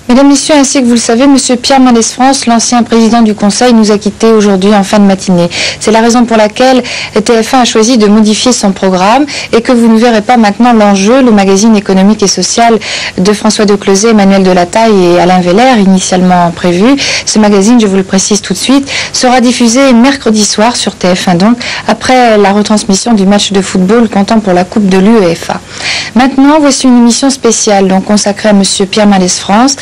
Mesdames, Messieurs, ainsi que vous le savez, M. Pierre Mendès France, l'ancien président du Conseil, nous a quittés aujourd'hui en fin de matinée. C'est la raison pour laquelle TF1 a choisi de modifier son programme et que vous ne verrez pas maintenant l'enjeu, le magazine économique et social de François Declosez, Emmanuel Delataille et Alain Veller, initialement prévu. Ce magazine, je vous le précise tout de suite, sera diffusé mercredi soir sur TF1, donc après la retransmission du match de football comptant pour la Coupe de l'UEFA. Maintenant, voici une émission spéciale donc consacrée à M. Pierre Mendès France.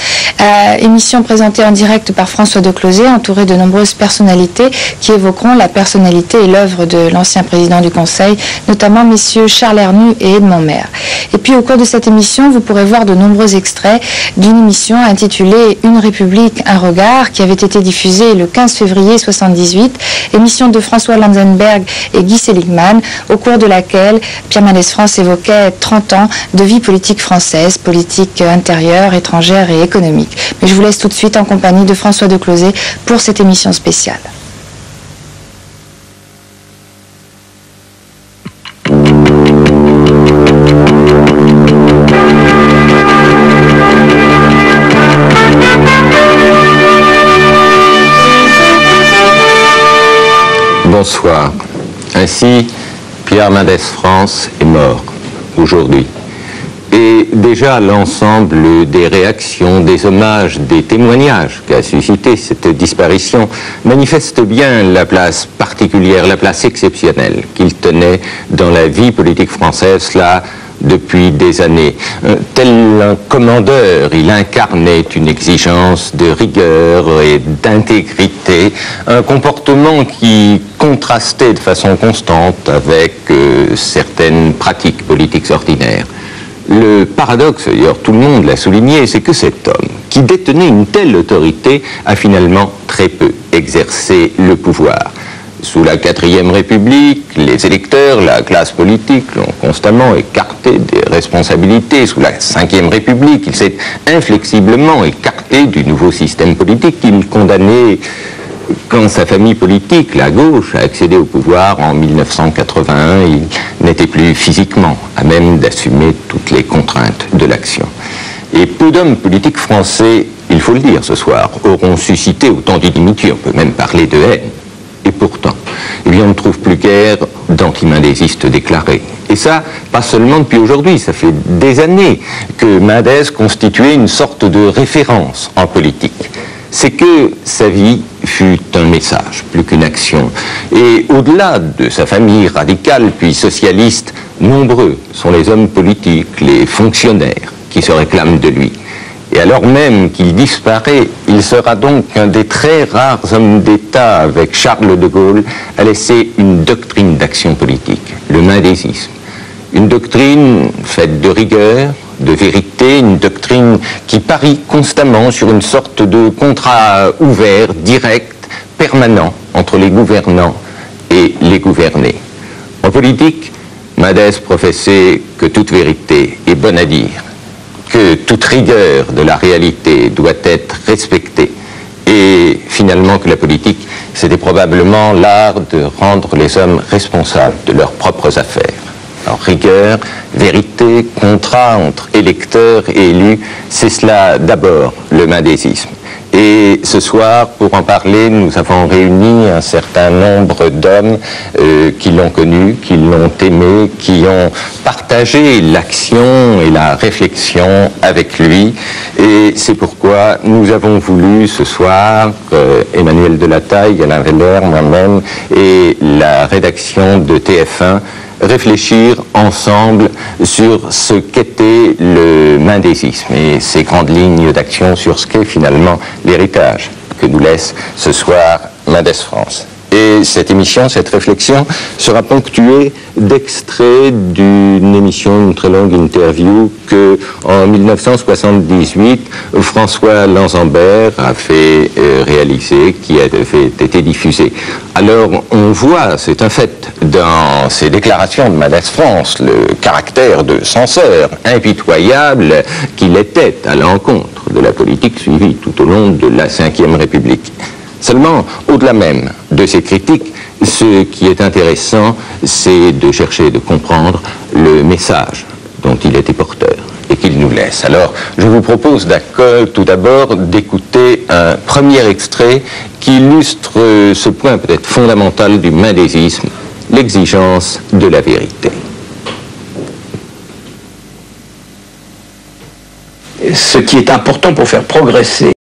Émission présentée en direct par François Declosez, entouré de nombreuses personnalités qui évoqueront la personnalité et l'œuvre de l'ancien président du Conseil, notamment messieurs Charles Hernu et Edmond Maire. Et puis au cours de cette émission, vous pourrez voir de nombreux extraits d'une émission intitulée Une République, un regard, qui avait été diffusée le 15 février 1978, émission de François Lanzenberg et Guy Seligman, au cours de laquelle Pierre Mendès France évoquait 30 ans de vie politique française, politique intérieure, étrangère et économique. Mais je vous laisse tout de suite en compagnie de François Declosez pour cette émission spéciale. Bonsoir. Ainsi, Pierre Mendès France est mort aujourd'hui. Et déjà l'ensemble des réactions, des hommages, des témoignages qu'a suscité cette disparition manifeste bien la place particulière, la place exceptionnelle qu'il tenait dans la vie politique française, là, depuis des années. Tel un commandeur, il incarnait une exigence de rigueur et d'intégrité, un comportement qui contrastait de façon constante avec certaines pratiques politiques ordinaires. Le paradoxe, d'ailleurs tout le monde l'a souligné, c'est que cet homme, qui détenait une telle autorité, a finalement très peu exercé le pouvoir. Sous la 4e République, les électeurs, la classe politique l'ont constamment écarté des responsabilités. Sous la 5e République, il s'est inflexiblement écarté du nouveau système politique qu'il condamnait quand sa famille politique, la gauche, a accédé au pouvoir en 1981. Il n'était plus physiquement à même d'assumer toutes les contraintes de l'action. Et peu d'hommes politiques français, il faut le dire ce soir, auront suscité autant d'inimitié, on peut même parler de haine. Et pourtant, eh bien, on ne trouve plus guère d'antimendésistes déclarés. Et ça, pas seulement depuis aujourd'hui, ça fait des années que Mendès constituait une sorte de référence en politique. C'est que sa vie fut un message, plus qu'une action. Et au-delà de sa famille radicale puis socialiste, nombreux sont les hommes politiques, les fonctionnaires qui se réclament de lui. Et alors même qu'il disparaît, il sera donc un des très rares hommes d'État, avec Charles de Gaulle, à laisser une doctrine d'action politique, le mendésisme. Une doctrine faite de rigueur, de vérité, une doctrine qui parie constamment sur une sorte de contrat ouvert, direct, permanent entre les gouvernants et les gouvernés. En politique, Mendès professait que toute vérité est bonne à dire, que toute rigueur de la réalité doit être respectée, et finalement que la politique, c'était probablement l'art de rendre les hommes responsables de leurs propres affaires. Alors, rigueur, vérité, contrat entre électeurs et élus, c'est cela d'abord le mendésisme. Et ce soir, pour en parler, nous avons réuni un certain nombre d'hommes qui l'ont connu, qui l'ont aimé, qui ont partagé l'action et la réflexion avec lui. Et c'est pourquoi nous avons voulu ce soir, Emmanuel Delataille, Alain Veller, moi-même et la rédaction de TF1, réfléchir ensemble sur ce qu'était le mendésisme et ses grandes lignes d'action sur ce qu'est finalement l'héritage que nous laisse ce soir Mendès France. Et cette émission, cette réflexion sera ponctuée d'extraits d'une émission, une très longue interview que, en 1978, François Lanzenberg a fait réaliser, qui avait été diffusée. Alors, on voit, c'est un fait, dans ces déclarations de Mendès France, le caractère de censeur impitoyable qu'il était à l'encontre de la politique suivie tout au long de la 5e République. Seulement, au-delà même de ces critiques, ce qui est intéressant, c'est de chercher de comprendre le message dont il était porteur et qu'il nous laisse. Alors, je vous propose tout d'abord d'écouter un premier extrait qui illustre ce point peut-être fondamental du mendésisme, l'exigence de la vérité. Ce qui est important pour faire progresser